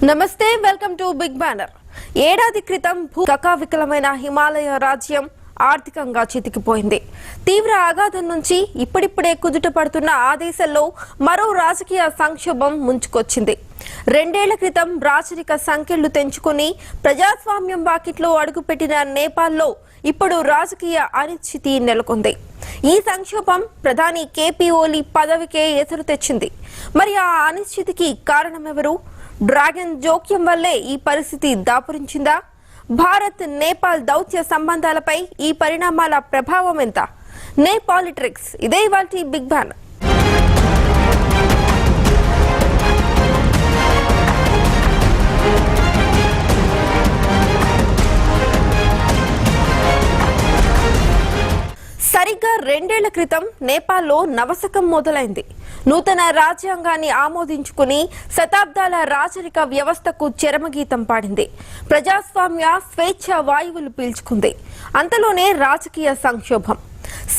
నమస్తే welcome to big banner. ఏడాది క్రితం కకావికలమైన హిమాలయ రాజ్యం ఆర్థికంగా చితికిపోయింది. తీవ్ర ఆఘాతం నుంచి ఇప్పుడిప్పుడే కుదుట పడుతున్న ఆ దేశంలో మరో రాజకీయ సంక్షోభం ముంచుకొచ్చింది. 2 ఏళ్ల క్రితం రాజరిక సంఖ్యలు తెంచుకుని ప్రజాస్వామ్యం వాకిట్లో అడుగుపెట్టిన నేపాల్లో ఇప్పుడు రాజకీయ అనిశ్చితి నెలకొంది. ఈ సంక్షోభం ప్రధాని కేపీ ఓలీ పదవికే ఎదురు తెచ్చింది. మరి ఆ అనిశ్చితికి కారణమెవరు? డ్రాగన్ జోక్యం వల్లే ఈ పరిస్థితి దాపురించిందా? భారత్ నేపాల్ దౌత్య సంబంధాలపై ఈ పరిణామాల ప్రభావం ఎంత? నేపాలిటిక్స్ ఇదే ఇవాల్టి బిగ్ బ్యానర్. సరిగ్గా 2 ఏళ్ల క్రితం నేపాల్లో నవశకం మొదలైంది. నూతన రాజ్యాంగాన్ని ఆమోదించుకుని శతాబ్దాల రాజరిక వ్యవస్థకు చరమగీతం పాడింది. ప్రజాస్వామ్య స్వేచ్ఛ వాయువులు పీల్చుకుంది. అంతలోనే రాజకీయ సంక్షోభం.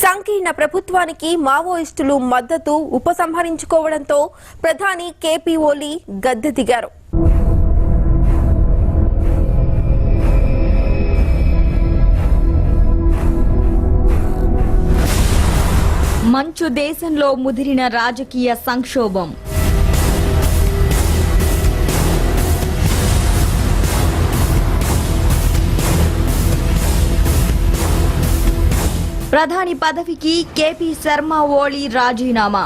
సంకీర్ణ ప్రభుత్వానికి మావోయిస్టులు మద్దతు ఉపసంహరించుకోవడంతో ప్రధాని కేపీ ఓలీ గద్దె దిగారు. మంచు దేశంలో ముదిరిన రాజకీయ సంక్షోభం. ప్రధాని పదవికి కేపీ శర్మ ఓలీ రాజీనామా.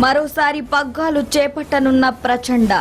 మరోసారి పగ్గాలు చేపట్టనున్న ప్రచండ.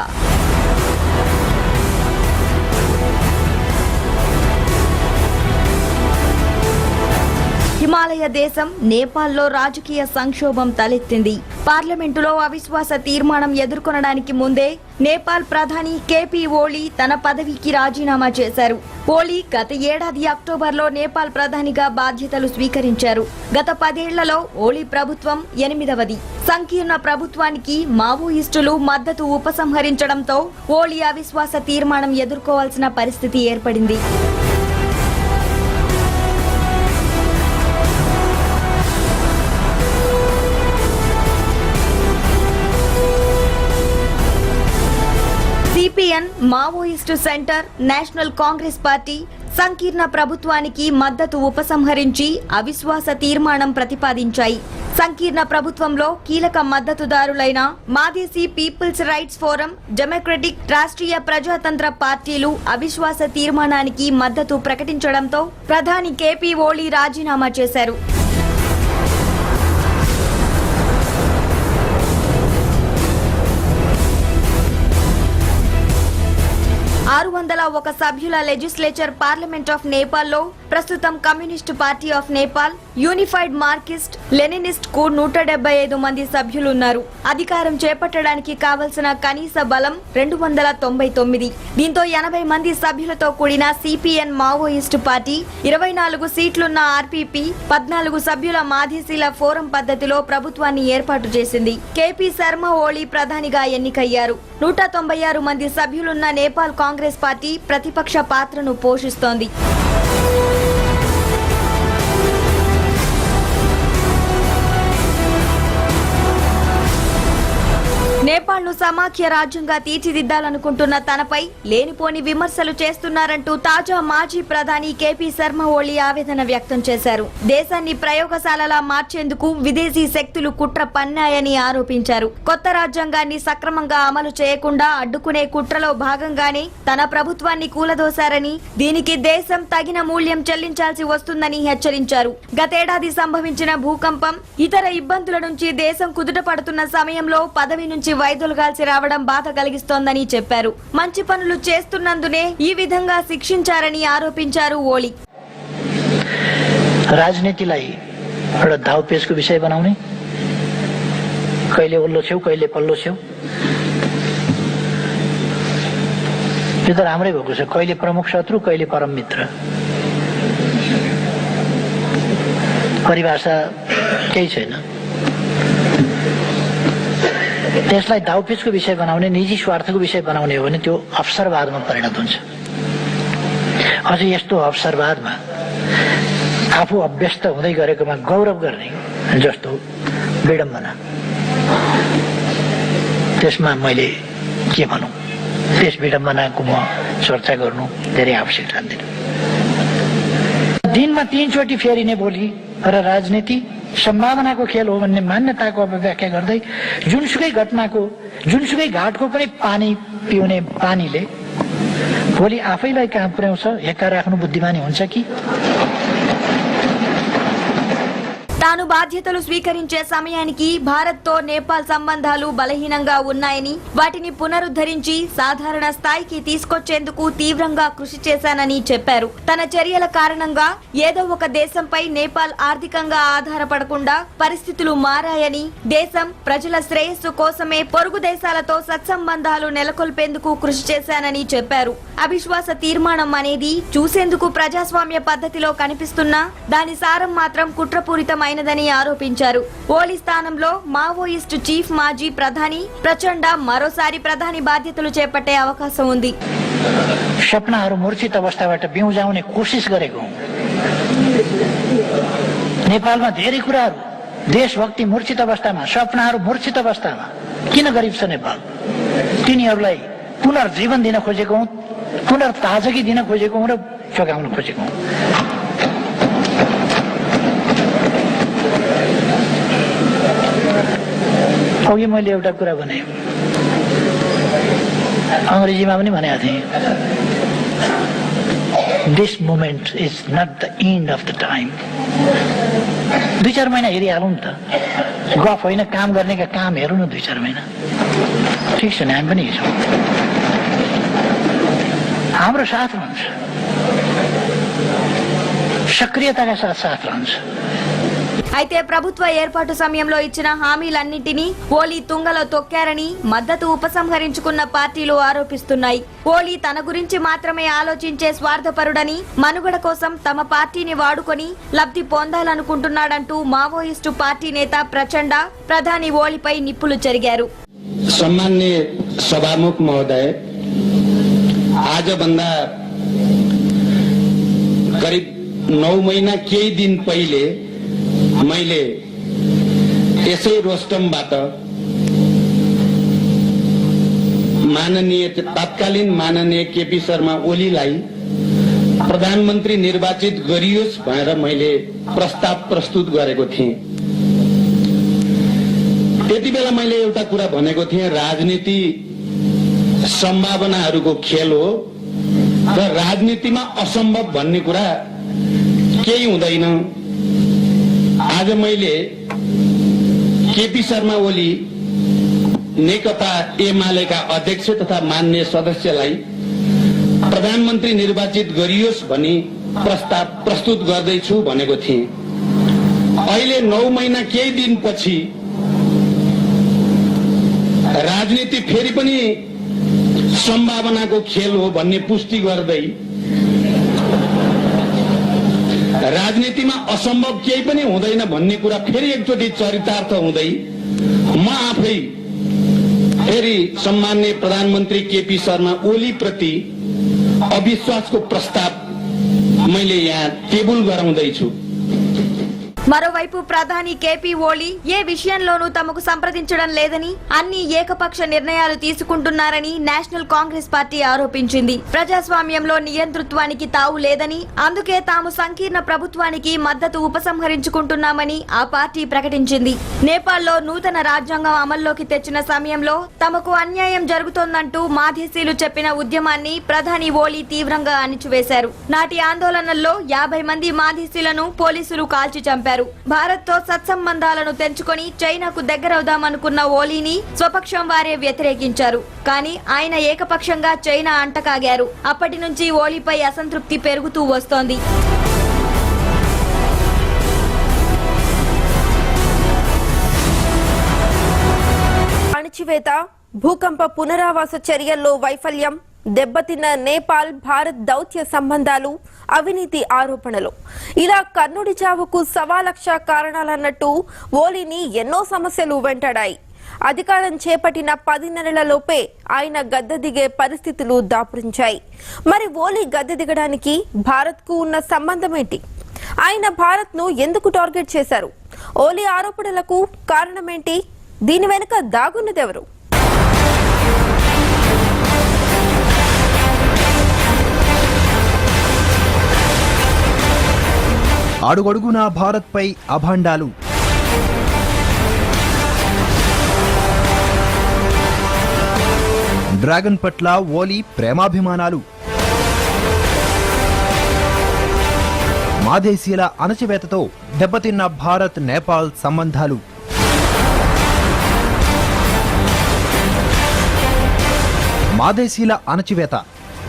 హిమాలయ దేశం నేపాల్లో రాజకీయ సంక్షోభం తలెత్తింది. పార్లమెంటులో అవిశ్వాస తీర్మానం ఎదుర్కొనడానికి ముందే నేపాల్ ప్రధాని కేపీ ఓలీ తన పదవికి రాజీనామా చేశారు. ఓలీ గత ఏడాది అక్టోబర్లో నేపాల్ ప్రధానిగా బాధ్యతలు స్వీకరించారు. గత 10 ఏళ్లలో ఓలీ ప్రభుత్వం 8వది. సంకీర్ణ ప్రభుత్వానికి మావోయిస్టులు మద్దతు ఉపసంహరించడంతో ఓలీ అవిశ్వాస తీర్మానం ఎదుర్కోవాల్సిన పరిస్థితి ఏర్పడింది. CPN, Maoist centre, national Congress party సంకీర్ణ ప్రభుత్వానికి మద్దతు ఉపసంహరించి అవిశ్వాస తీర్మానం ప్రతిపాదించాయి. సంకీర్ణ ప్రభుత్వంలో కీలక మద్దతుదారులైన Madheshi people's rights forum, democratic Rashtriya Prajatantra పార్టీలు అవిశ్వాస తీర్మానానికి మద్దతు ప్రకటించడంతో ప్రధాని కేపీ ఓలీ రాజీనామా చేశారు. 601 సభ్యుల లెజిస్లేచర్ పార్లమెంట్ ఆఫ్ నేపాల్లో ప్రస్తుతం communist party of Nepal, unified Marxist, Leninist కు 175 మంది సభ్యులున్నారు. అధికారం చేపట్టడానికి కావలసిన కనీస బలం 299. దీంతో 80 మంది సభ్యులతో కూడిన సిపిఎన్ మావోయిస్టు పార్టీ, 24 సీట్లున్న ఆర్పీపీ, 14 సభ్యుల మాదేశీల ఫోరం పద్ధతిలో ప్రభుత్వాన్ని ఏర్పాటు చేసింది. కేపీ శర్మ ఓలీ ప్రధానిగా ఎన్నికయ్యారు. 196 మంది సభ్యులున్న నేపాల్ కాంగ్రెస్ పార్టీ ప్రతిపక్ష పాత్రను పోషిస్తోంది. నేపాల్ను సమాఖ్య రాజ్యంగా తీర్చిదిద్దాలనుకుంటున్న తనపై లేనిపోని విమర్శలు చేస్తున్నారంటూ తాజా మాజీ ప్రధాని కేపీ శర్మ ఓలీ ఆవేదన వ్యక్తం చేశారు. దేశాన్ని ప్రయోగశాలలా మార్చేందుకు విదేశీ శక్తులు కుట్ర పన్నాయని ఆరోపించారు. కొత్త రాజ్యాంగాన్ని సక్రమంగా అమలు చేయకుండా అడ్డుకునే కుట్రలో భాగంగానే తన ప్రభుత్వాన్ని కూలదోశారని, దీనికి దేశం తగిన మూల్యం చెల్లించాల్సి వస్తుందని హెచ్చరించారు. గతేడాది సంభవించిన భూకంపం, ఇతర ఇబ్బందుల నుంచి దేశం కుదుట పడుతున్న సమయంలో పదవి నుంచి వైదొలగాల్సి రావడం బాధ కలిగిస్తోందని చెప్పారు. మంచి పనులు చేస్తున్నందునే ఈ విధంగా శిక్షించారని ఆరోపించారు ఓలీ. राजनीतिलाई एउटा दाउपेचको विषय बनाउने, कहिले उल्लो छेउ कहिले पल्लो छेउ, यो त राम्रै भएको छ. कहिले प्रमुख शत्रु कहिले परम मित्र, परिभाषा केही छैन. त्यसलाई दाउपेचको विषय बनाउने, निजी स्वार्थको विषय बनाउने हो भने त्यो अवसरवादमा परिणत हुन्छ. अझै यस्तो अवसरवादमा आफू अभ्यस्त हुँदै गरेकोमा गौरव गर्ने जस्तो विडम्बना, त्यसमा मैले के भनौँ, त्यस विडम्बनाको म चर्चा गर्नु धेरै आवश्यक ठान्दिनँ। दिनमा 3 चोटि फेरिने बोली र राजनीति सम्भावनाको खेल हो भन्ने मान्यताको व्याख्या गर्दै जुनसुकै घटनाको, जुनसुकै घाटको पनि पानी पिउने पानीले भोलि आफैलाई कहाँ पुर्याउँछ, हेक्का राख्नु बुद्धिमानी हुन्छ कि? తాను బాధ్యతలు స్వీకరించే సమయానికి భారత్తో నేపాల్ సంబంధాలు బలహీనంగా ఉన్నాయని, వాటిని పునరుద్ధరించి సాధారణ స్థాయికి తీసుకొచ్చేందుకు తీవ్రంగా కృషి చేశానని చెప్పారు. తన చర్యల కారణంగా ఏదో ఒక దేశంపై నేపాల్ ఆర్థికంగా ఆధారపడకుండా పరిస్థితులు మారాయని, దేశం ప్రజల శ్రేయస్సు కోసమే పొరుగు దేశాలతో సత్సంబంధాలు నెలకొల్పేందుకు కృషి చేశానని చెప్పారు. అవిశ్వాస తీర్మానం అనేది చూసేందుకు ప్రజాస్వామ్య పద్ధతిలో కనిపిస్తున్నా దాని సారం మాత్రం కుట్రపూరితమైనదని ఆరోపించారు. ఓలీ స్థానంలో మావోయిస్టు చీఫ్ మాజీ ప్రధాని ప్రచండ మరోసారి ప్రధాని బాధ్యతలు చేపట్టే అవకాశం ఉంది. सपनाहरू मूर्छित अवस्थाबाट बिउजाउने कोसिस गरेको हुँ। नेपालमा धेरै कुराहरू, देशभक्ति मूर्छित अवस्थामा, सपनाहरू मूर्छित अवस्थामा किन गरिब छ नेपाल? तिनीहरूलाई पुनर्जीवन दिन खोजेको हुँ, पुनर्ताजगी दिन खोजेको हुँ र जोगाउन खोजेको हुँ। अघि मैले एउटा कुरा भने, अंग्रेजीमा पनि भनेको थिएँ, this moment is not the end of the time. 2-4 महिना हेरिहालौँ नि त, गफ होइन, काम गर्नेका काम हेरौँ न 2-4 महिना। ठिक छ नि, हामी पनि हेर्छौँ, हाम्रो साथ रहन्छ, सक्रियताका साथ साथ रहन्छ। అయితే ప్రభుత్వ ఏర్పాటు సమయంలో ఇచ్చిన హామీలన్నింటినీ ఓలీ తుంగలో తొక్కారని మద్దతు ఉపసంహరించుకున్న పార్టీలు ఆరోపిస్తున్నాయి. ఓలీ తన గురించి మాత్రమే ఆలోచించే స్వార్థపరుడని, మనుగడ కోసం తమ పార్టీని వాడుకొని లబ్ధి పొందాలనుకుంటున్నాడంటూ మావోయిస్టు పార్టీ నేత ప్రచండ ప్రధాని ఓలీపై నిప్పులు చెరిగారు. सम्माननीय सभामुख महोदय, आजभन्दा करिब 9 महिना केही दिन पहिले मैले यसै रोस्टमबाट तत्कालीन माननीय केपी शर्मा ओलीलाई प्रधानमन्त्री निर्वाचित गरियोस् भनेर मैले प्रस्ताव प्रस्तुत गरेको थिएँ। त्यति बेला मैले एउटा कुरा भनेको थिएँ, राजनीति सम्भावनाहरूको खेल हो र राजनीतिमा असम्भव भन्ने कुरा केही हुँदैन। आज मैले केपी शर्मा ओली नेकपा एमालेका अध्यक्ष तथा माननीय सदस्यलाई प्रधानमन्त्री निर्वाचित गरियोस् भनी प्रस्ताव प्रस्तुत गर्दैछु भनेको थिएँ। अहिले 9 महिना केही दिनपछि राजनीति फेरि पनि सम्भावनाको खेल हो भन्ने पुष्टि गर्दै राजनीतिमा असम्भव केही पनि हुँदैन भन्ने कुरा फेरि एकचोटि चरितार्थ हुँदै म आफै फेरि सम्माननीय प्रधानमन्त्री केपी शर्मा ओली प्रति अविश्वासको प्रस्ताव मैले यहाँ टेबुल गराउँदैछु। మరోవైపు ప్రధాని కేపీ ఓలీ ఏ విషయంలోనూ తమకు సంప్రదించడం లేదని, అన్ని ఏకపక్ష నిర్ణయాలు తీసుకుంటున్నారని నేషనల్ కాంగ్రెస్ పార్టీ ఆరోపించింది. ప్రజాస్వామ్యంలో నియంతృత్వానికి తావు లేదని, అందుకే తాము సంకీర్ణ ప్రభుత్వానికి మద్దతు ఉపసంహరించుకుంటున్నామని ఆ పార్టీ ప్రకటించింది. నేపాల్లో నూతన రాజ్యాంగం అమల్లోకి తెచ్చిన సమయంలో తమకు అన్యాయం జరుగుతోందంటూ మాధేసీలు చెప్పిన ఉద్యమాన్ని ప్రధాని ఓలీ తీవ్రంగా అణిచివేశారు. నాటి ఆందోళనల్లో 50 మంది మాధేసీలను పోలీసులు కాల్చి చంపారు. భారత్ తో సత్సంబంధాలను తెంచుకొని చైనాకు దగ్గరవుదామనుకున్న ఓలీని స్వపక్షం వారే వ్యతిరేకించారు. కానీ ఆయన ఏకపక్షంగా చైనా అంటకాగారు. అప్పటి నుంచి ఓలీపై అసంతృప్తి పెరుగుతూ వస్తోంది. అణచివేత, భూకంప పునరావాస చర్యల్లో వైఫల్యం, దెబ్బతిన్న నేపాల్ భారత్ దౌత్య సంబంధాలు, అవినీతి ఆరోపణలు, ఇలా కర్ణుడి చావుకు 1,00,000 కారణాలన్నట్టు ఓలీని ఎన్నో సమస్యలు వెంటాడాయి. అధికారం చేపట్టిన 10 నెలలలోపే ఆయన గద్దె దిగే పరిస్థితులు దాపురించాయి. మరి ఓలీ గద్దె దిగడానికి భారత్కు ఉన్న సంబంధం ఏంటి? ఆయన భారత్ను ఎందుకు టార్గెట్ చేశారు? ఓలీ ఆరోపణలకు కారణమేంటి? దీని వెనుక దాగున్నదెవరు? అడుగడుగునా భారత్పై అభాండాలు. డ్రాగన్ పట్ల ఓలీ ప్రేమాభిమానాలు. మాదేశీయుల అణచివేతతో దెబ్బతిన్న భారత్ నేపాల్ సంబంధాలు. మాదేశీయుల అణచివేత,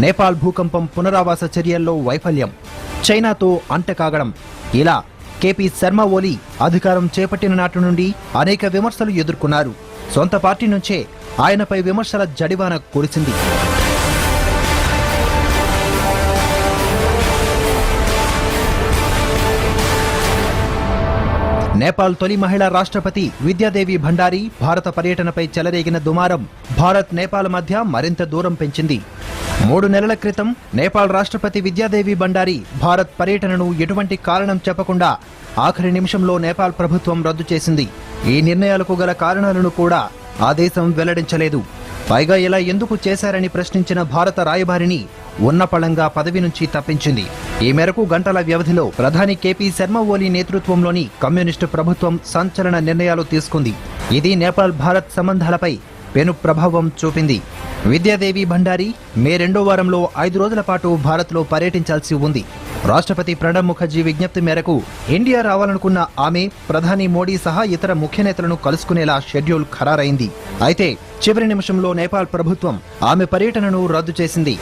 నేపాల్ భూకంపం పునరావాస చర్యల్లో వైఫల్యం, చైనాతో అంటకాగడం, ఇలా కేపీ శర్మ ఓలీ అధికారం చేపట్టిన నాటి నుండి అనేక విమర్శలు ఎదుర్కొన్నారు. సొంత పార్టీ నుంచే ఆయనపై విమర్శల జడివాన కురిసింది. నేపాల్ తొలి మహిళా రాష్ట్రపతి విద్యాదేవి భండారీ భారత పర్యటనపై చెలరేగిన దుమారం భారత్ నేపాల్ మధ్య మరింత దూరం పెంచింది. 3 నెలల క్రితం నేపాల్ రాష్ట్రపతి విద్యాదేవి భండారీ భారత్ పర్యటనను ఎటువంటి కారణం చెప్పకుండా ఆఖరి నిమిషంలో నేపాల్ ప్రభుత్వం రద్దు చేసింది. ఈ నిర్ణయాలకు గల కారణాలను కూడా ఆ దేశం వెల్లడించలేదు. పైగా ఇలా ఎందుకు చేశారని ప్రశ్నించిన భారత రాయబారిని ఉన్నపళంగా పదవి నుంచి తప్పించింది. ఈ మేరకు గంటల వ్యవధిలో ప్రధాని కేపీ శర్మ ఓలీ నేతృత్వంలోని కమ్యూనిస్టు ప్రభుత్వం సంచలన నిర్ణయాలు తీసుకుంది. ఇది నేపాల్ భారత్ సంబంధాలపై పెను ప్రభావం చూపింది. విద్యాదేవి భండారీ మే 2వ వారంలో 5 రోజుల పాటు భారత్లో పర్యటించాల్సి ఉంది. రాష్ట్రపతి ప్రణబ్ ముఖర్జీ విజ్ఞప్తి మేరకు ఇండియా రావాలనుకున్న ఆమె ప్రధాని మోడీ సహా ఇతర ముఖ్య నేతలను కలుసుకునేలా షెడ్యూల్ ఖరారైంది. అయితే చివరి నిమిషంలో నేపాల్ ప్రభుత్వం ఆమె పర్యటనను రద్దు చేసింది.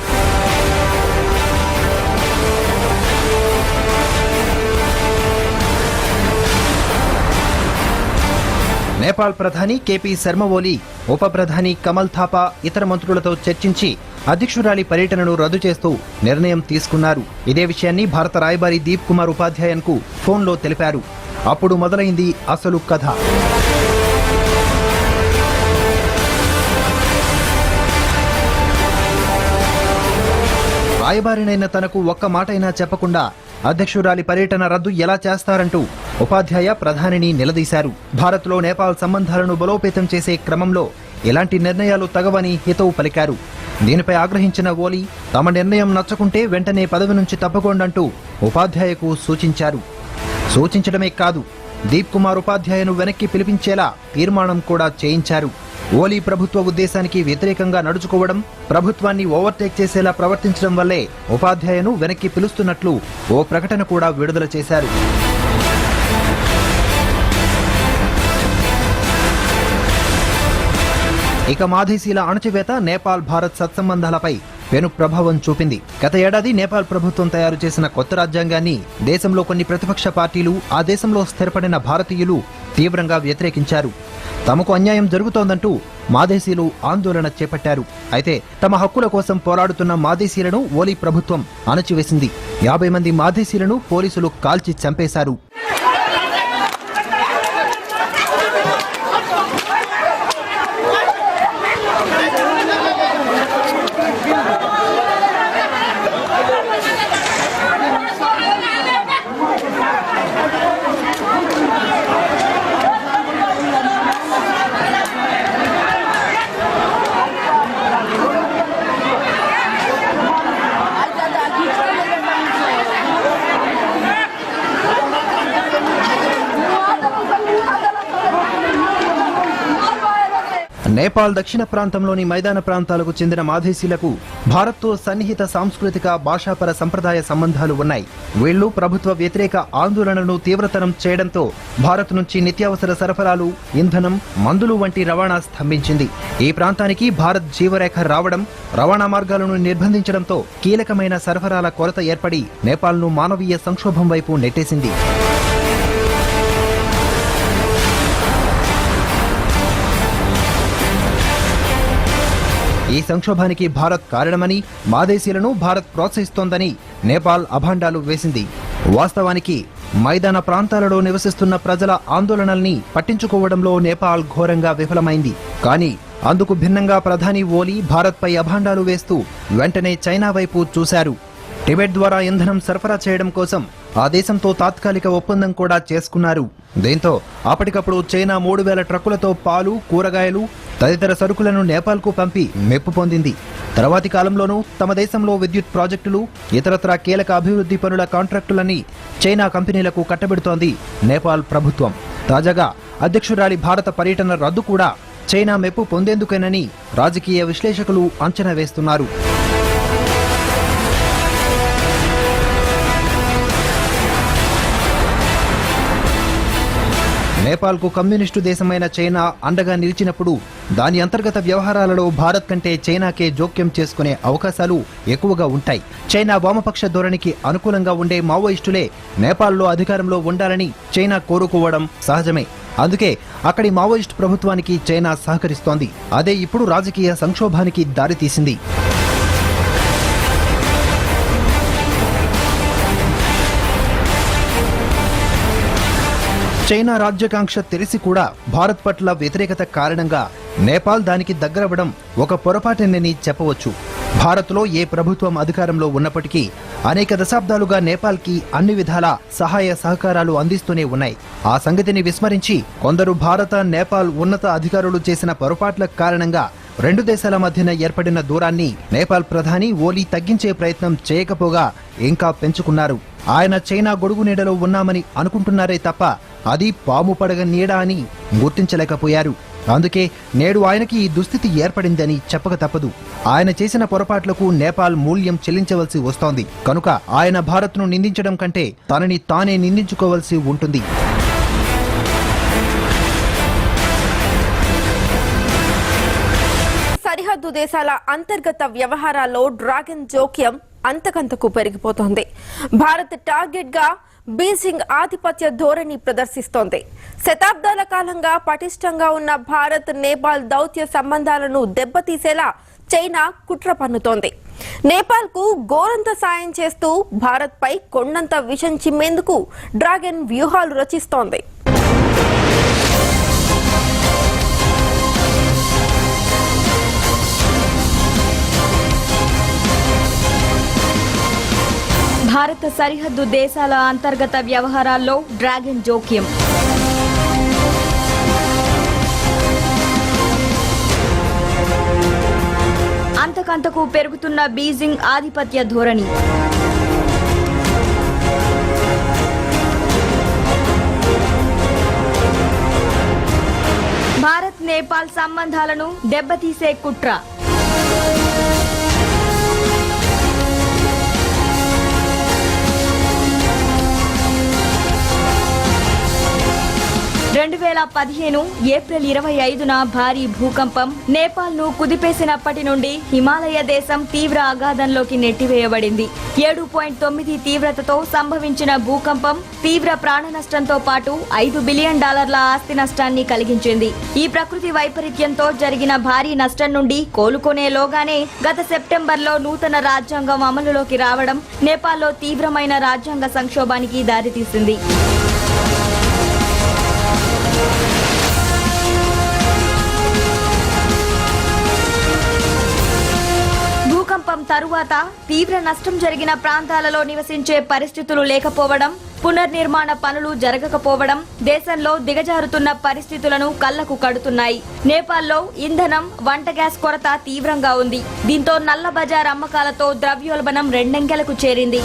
నేపాల్ ప్రధాని కేపీ శర్మ ఓలీ ఉప ప్రధాని కమల్ థాపా ఇతర మంత్రులతో చర్చించి అధ్యక్షురాలి పర్యటనను రద్దు చేస్తూ నిర్ణయం తీసుకున్నారు. ఇదే విషయాన్ని భారత రాయబారి దీప్ కుమార్ ఉపాధ్యాయన్కు ఫోన్లో తెలిపారు. అప్పుడు మొదలైంది అసలు కథ. రాయబారినైన తనకు ఒక్క మాటైనా చెప్పకుండా అధ్యక్షురాలి పర్యటన రద్దు ఎలా చేస్తారంటూ ఉపాధ్యాయ ప్రధానిని నిలదీశారు. భారత్లో నేపాల్ సంబంధాలను బలోపేతం చేసే క్రమంలో ఇలాంటి నిర్ణయాలు తగవని హితవు పలికారు. దీనిపై ఆగ్రహించిన ఓలీ తమ నిర్ణయం నచ్చకుంటే వెంటనే పదవి నుంచి తప్పుకోండంటూ ఉపాధ్యాయకు సూచించారు. సూచించడమే కాదు, దీప్ కుమార్ ఉపాధ్యాయను వెనక్కి పిలిపించేలా తీర్మానం కూడా చేయించారు. ఓలీ ప్రభుత్వ ఉద్దేశానికి వ్యతిరేకంగా నడుచుకోవడం, ప్రభుత్వాన్ని ఓవర్టేక్ చేసేలా ప్రవర్తించడం వల్లే ఉపాధ్యాయను వెనక్కి పిలుస్తున్నట్లు ఓ ప్రకటన కూడా విడుదల చేశారు. ఇక మాదేశీయుల అణచివేత నేపాల్ భారత్ సత్సంబంధాలపై పెను ప్రభావం చూపింది. గత ఏడాది నేపాల్ ప్రభుత్వం తయారు చేసిన కొత్త రాజ్యాంగాన్ని దేశంలో కొన్ని ప్రతిపక్ష పార్టీలు, ఆ దేశంలో స్థిరపడిన భారతీయులు తీవ్రంగా వ్యతిరేకించారు. తమకు అన్యాయం జరుగుతోందంటూ మాదేశీయులు ఆందోళన చేపట్టారు. అయితే తమ హక్కుల కోసం పోరాడుతున్న మాదేశీయులను ఓలీ ప్రభుత్వం అణచివేసింది. 50 మంది మాదేశీయులను పోలీసులు కాల్చి చంపేశారు. నేపాల్ దక్షిణ ప్రాంతంలోని మైదాన ప్రాంతాలకు చెందిన మాదేశీయులకు భారత్తో సన్నిహిత సాంస్కృతిక, భాషాపర సంప్రదాయ సంబంధాలు ఉన్నాయి. వీళ్లు ప్రభుత్వ వ్యతిరేక ఆందోళనలను తీవ్రతరం చేయడంతో భారత్ నుంచి నిత్యావసర సరఫరాలు, ఇంధనం, మందులు వంటి రవాణా స్తంభించింది. ఈ ప్రాంతానికి భారత్ జీవరేఖ రావడం, రవాణా మార్గాలను నిర్బంధించడంతో కీలకమైన సరఫరాల కొరత ఏర్పడి నేపాల్ను మానవీయ సంక్షోభం వైపు నెట్టేసింది. ఈ సంక్షోభానికి భారత్ కారణమని, మాదేశీయులను భారత్ ప్రోత్సహిస్తోందని నేపాల్ అభాండాలు వేసింది. వాస్తవానికి మైదాన ప్రాంతాలలో నివసిస్తున్న ప్రజల ఆందోళనల్ని పట్టించుకోవడంలో నేపాల్ ఘోరంగా విఫలమైంది. కానీ అందుకు భిన్నంగా ప్రధాని ఓలీ భారత్పై అభాండాలు వేస్తూ వెంటనే చైనా వైపు చూశారు. టిబెట్ ద్వారా ఇంధనం సరఫరా చేయడం కోసం ఆ దేశంతో తాత్కాలిక ఒప్పందం కూడా చేసుకున్నారు. దీంతో అప్పటికప్పుడు చైనా 3,000 ట్రక్కులతో పాలు, కూరగాయలు తదితర సరుకులను నేపాల్కు పంపి మెప్పు పొందింది. తర్వాతి కాలంలోనూ తమ దేశంలో విద్యుత్ ప్రాజెక్టులు, ఇతరత్రా కీలక అభివృద్ధి పనుల కాంట్రాక్టులన్నీ చైనా కంపెనీలకు కట్టబెడుతోంది నేపాల్ ప్రభుత్వం. తాజాగా అధ్యక్షురాలి భారత పర్యటన రద్దు కూడా చైనా మెప్పు పొందేందుకేనని రాజకీయ విశ్లేషకులు అంచనా వేస్తున్నారు. నేపాల్కు కమ్యూనిస్టు దేశమైన చైనా అండగా నిలిచినప్పుడు దాని అంతర్గత వ్యవహారాలలో భారత్ కంటే చైనాకే జోక్యం చేసుకునే అవకాశాలు ఎక్కువగా ఉంటాయి. చైనా వామపక్ష ధోరణికి అనుకూలంగా ఉండే మావోయిస్టులే నేపాల్లో అధికారంలో ఉండాలని చైనా కోరుకోవడం సహజమే. అందుకే అక్కడి మావోయిస్టు ప్రభుత్వానికి చైనా సహకరిస్తోంది. అదే ఇప్పుడు రాజకీయ సంక్షోభానికి దారితీసింది. చైనా రాజ్యాకాంక్ష తెలిసి కూడా భారత్ పట్ల వ్యతిరేకత కారణంగా నేపాల్ దానికి దగ్గరవ్వడం ఒక పొరపాటేనని చెప్పవచ్చు. భారత్లో ఏ ప్రభుత్వం అధికారంలో ఉన్నప్పటికీ అనేక దశాబ్దాలుగా నేపాల్కి అన్ని విధాల సహాయ సహకారాలు అందిస్తూనే ఉన్నాయి. ఆ సంగతిని విస్మరించి కొందరు భారత, నేపాల్ ఉన్నత అధికారులు చేసిన పొరపాట్ల కారణంగా రెండు దేశాల మధ్యన ఏర్పడిన దూరాన్ని నేపాల్ ప్రధాని ఓలీ తగ్గించే ప్రయత్నం చేయకపోగా ఇంకా పెంచుకున్నారు. ఆయన చైనా గొడుగు నీడలో ఉన్నామని అనుకుంటున్నారే తప్ప అది పాము పడగ నీడ అని గుర్తించలేకపోయారు. అందుకే నేడు ఆయనకి ఈ దుస్థితి ఏర్పడిందని చెప్పక తప్పదు. ఆయన చేసిన పొరపాట్లకు నేపాల్ మూల్యం చెల్లించవలసి వస్తోంది. కనుక ఆయన భారత్ను నిందించడం కంటే తనని తానే నిందించుకోవలసి ఉంటుంది. సరిహద్దు దేశాల అంతర్గత వ్యవహారాల్లో డ్రాగన్ జోక్యం అంతకంతకు పెరిగిపోతోంది. భారత్ టార్గెట్ గా బీజింగ్ ఆధిపత్య ధోరణి ప్రదర్శిస్తోంది. శతాబ్దాల కాలంగా పటిష్టంగా ఉన్న భారత్, నేపాల్ దౌత్య సంబంధాలను దెబ్బతీసేలా చైనా కుట్ర పన్నుతోంది. నేపాల్ కు గోరంత సాయం చేస్తూ భారత్ పై కొండంత విషం చిమ్మేందుకు డ్రాగన్ వ్యూహాలు రచిస్తోంది. భారత సరిహద్దు దేశాల అంతర్గత వ్యవహారాల్లో డ్రాగన్ జోక్యం. అంతకంతకు పెరుగుతున్న బీజింగ్ ఆధిపత్య ధోరణి. భారత్, నేపాల్ సంబంధాలను దెబ్బతీసే కుట్ర. ఏప్రిల్ 25న భారీ భూకంపం నేపాల్ ను కుదిపేసినప్పటి నుండి హిమాలయ దేశం తీవ్ర అగాధంలోకి నెట్టివేయబడింది. 7.9 తీవ్రతతో సంభవించిన భూకంపం తీవ్ర ప్రాణ నష్టంతో పాటు $5 బిలియన్ ఆస్తి నష్టాన్ని కలిగించింది. ఈ ప్రకృతి వైపరీత్యంతో జరిగిన భారీ నష్టం నుండి కోలుకునేలోగానే గత సెప్టెంబర్లో నూతన రాజ్యాంగం అమలులోకి రావడం నేపాల్లో తీవ్రమైన రాజ్యాంగ సంక్షోభానికి దారితీసింది. భూకంపం తరువాత తీవ్ర నష్టం జరిగిన ప్రాంతాలలో నివసించే పరిస్థితులు లేకపోవడం, పునర్నిర్మాణ పనులు జరగకపోవడం దేశంలో దిగజారుతున్న పరిస్థితులను కళ్లకు కడుతున్నాయి. నేపాల్లో ఇంధనం, వంట గ్యాస్ కొరత తీవ్రంగా ఉంది. దీంతో నల్ల బజార్ అమ్మకాలతో ద్రవ్యోల్బణం రెండంకెలకు చేరింది.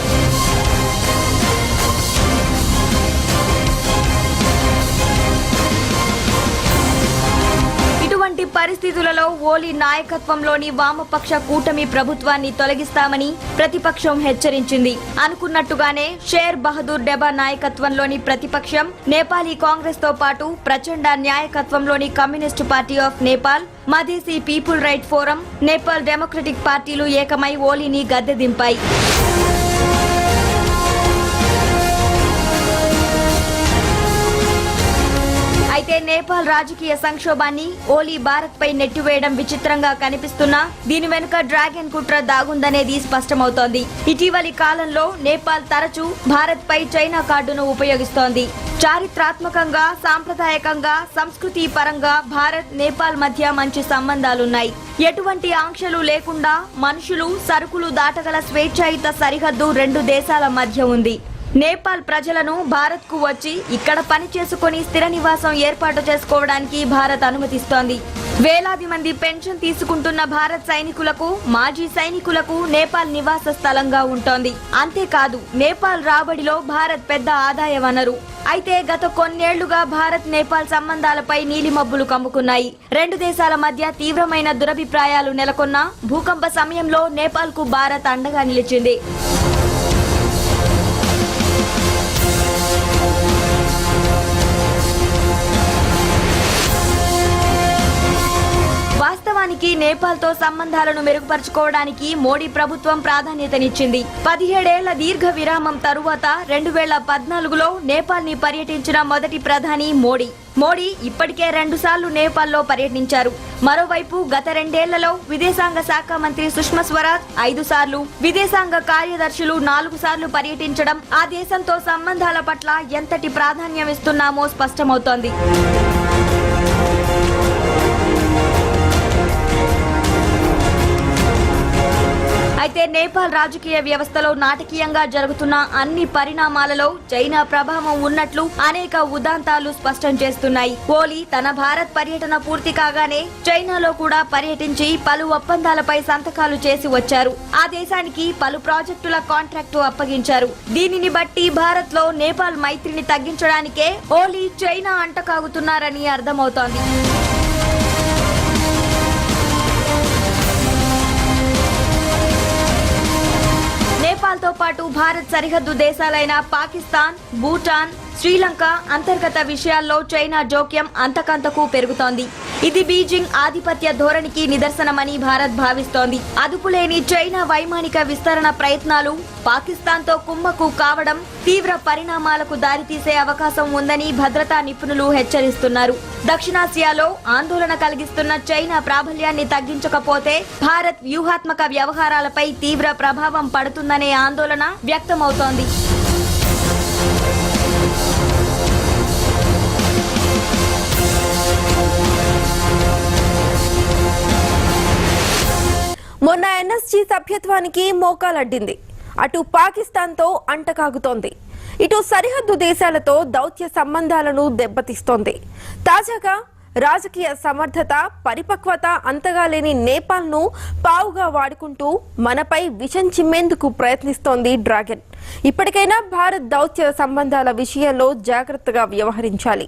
ఇటువంటి పరిస్థితులలో ఓలీ నాయకత్వంలోని వామపక్ష కూటమి ప్రభుత్వాన్ని తొలగిస్తామని ప్రతిపక్షం హెచ్చరించింది. అనుకున్నట్టుగానే షేర్ బహదూర్ డెబా నాయకత్వంలోని ప్రతిపక్షం, నేపాలీ కాంగ్రెస్ తో పాటు ప్రచండ నాయకత్వంలోని communist party of Nepal, Madhesi people right forum, Nepal democratic పార్టీలు ఏకమై ఓలీని గద్దె దింపాయి. అయితే నేపాల్ రాజకీయ సంక్షోభాన్ని ఓలీ భారత్ పై నెట్టివేయడం విచిత్రంగా కనిపిస్తున్నా దీని వెనుక డ్రాగన్ కుట్ర దాగుందనేది స్పష్టమవుతోంది. ఇటీవలి కాలంలో నేపాల్ తరచూ భారత్ పై చైనా కార్డును ఉపయోగిస్తోంది. చారిత్రాత్మకంగా, సాంప్రదాయకంగా, సంస్కృతి పరంగా భారత్, నేపాల్ మధ్య మంచి సంబంధాలున్నాయి. ఎటువంటి ఆంక్షలు లేకుండా మనుషులు, సరుకులు దాటగల స్వేచ్ఛాయుత సరిహద్దు రెండు దేశాల మధ్య ఉంది. నేపాల్ ప్రజలను భారత్ కు వచ్చి ఇక్కడ పని చేసుకుని స్థిర నివాసం ఏర్పాటు చేసుకోవడానికి భారత్ అనుమతిస్తోంది. వేలాది మంది పెన్షన్ తీసుకుంటున్న భారత్ సైనికులకు, మాజీ సైనికులకు నేపాల్ నివాస స్థలంగా ఉంటోంది. అంతేకాదు నేపాల్ రాబడిలో భారత్ పెద్ద ఆదాయ వనరు. అయితే గత కొన్నేళ్లుగా భారత్ నేపాల్ సంబంధాలపై నీలిమబ్బులు కమ్ముకున్నాయి. రెండు దేశాల మధ్య తీవ్రమైన దురభిప్రాయాలు నెలకొన్న భూకంప సమయంలో నేపాల్ కు భారత్ అండగా నిలిచింది. వాస్తవానికి నేపాల్ తో సంబంధాలను మెరుగుపరుచుకోవడానికి మోడీ ప్రభుత్వం ప్రాధాన్యతనిచ్చింది. 17 ఏళ్ల దీర్ఘ విరామం తరువాత 2014లో నేపాల్ ని పర్యటించిన మొదటి ప్రధాని మోడీ ఇప్పటికే 2 సార్లు నేపాల్లో పర్యటించారు. మరోవైపు గత 2 ఏళ్లలో విదేశాంగ శాఖ మంత్రి సుష్మా స్వరాజ్ 5 సార్లు, విదేశాంగ కార్యదర్శులు 4 సార్లు పర్యటించడం ఆ దేశంతో సంబంధాల పట్ల ఎంతటి ప్రాధాన్యం ఇస్తున్నామో స్పష్టమవుతోంది. అయితే నేపాల్ రాజకీయ వ్యవస్థలో నాటకీయంగా జరుగుతున్న అన్ని పరిణామాలలో చైనా ప్రభావం ఉన్నట్లు అనేక ఉదాంతాలు స్పష్టం చేస్తున్నాయి. ఓలీ తన భారత్ పర్యటన పూర్తి కాగానే చైనాలో కూడా పర్యటించి పలు ఒప్పందాలపై సంతకాలు చేసి వచ్చారు. ఆ దేశానికి పలు ప్రాజెక్టుల కాంట్రాక్టు అప్పగించారు. దీనిని బట్టి భారత్ లో నేపాల్ మైత్రిని తగ్గించడానికే ఓలీ చైనా అంటకాగుతున్నారని అర్థమవుతోంది. నేపాల్ తో పాటు భారత్ సరిహద్దు దేశాలైన పాకిస్తాన్, భూటాన్, శ్రీలంక అంతర్గత విషయాల్లో చైనా జోక్యం అంతకంతకు పెరుగుతోంది. ఇది బీజింగ్ ఆధిపత్య ధోరణికి నిదర్శనమని భారత్ భావిస్తోంది. అదుపులేని చైనా వైమానిక విస్తరణ ప్రయత్నాలు పాకిస్తాన్ తో కుమ్మక్కు కావడం తీవ్ర పరిణామాలకు దారితీసే అవకాశం ఉందని భద్రతా నిపుణులు హెచ్చరిస్తున్నారు. దక్షిణాసియాలో ఆందోళన కలిగిస్తున్న చైనా ప్రాబల్యాన్ని తగ్గించకపోతే భారత్ వ్యూహాత్మక వ్యవహారాలపై తీవ్ర ప్రభావం పడుతుందనే ఆందోళన వ్యక్తమవుతోంది. మొన్న ఎన్ఎస్జీ సభ్యత్వానికి మోకాలడ్డింది. అటు పాకిస్తాన్తో అంటకాగుతోంది, ఇటు సరిహద్దు దేశాలతో దౌత్య సంబంధాలను దెబ్బతీస్తోంది. తాజాగా రాజకీయ సమర్థత, పరిపక్వత అంతగా లేని నేపాల్ను పావుగా వాడుకుంటూ మనపై విషం చిమ్మేందుకు ప్రయత్నిస్తోంది డ్రాగన్. ఇప్పటికైనా భారత్ దౌత్య సంబంధాల విషయంలో జాగ్రత్తగా వ్యవహరించాలి.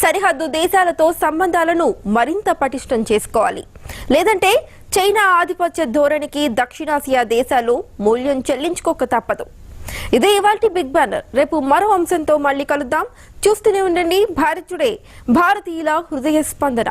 సరిహద్దు దేశాలతో సంబంధాలను మరింత పటిష్టం చేసుకోవాలి. లేదంటే చైనా ఆధిపత్య ధోరణికి దక్షిణాసియా దేశాలు మూల్యం చెల్లించుకోక తప్పదు. ఇదే ఇవాల్టి బిగ్ బ్యానర్. రేపు మరో అంశంతో మళ్ళీ కలుద్దాం. చూస్తూనే ఉండండి భారత్ టుడే, భారతీయుల హృదయ స్పందన.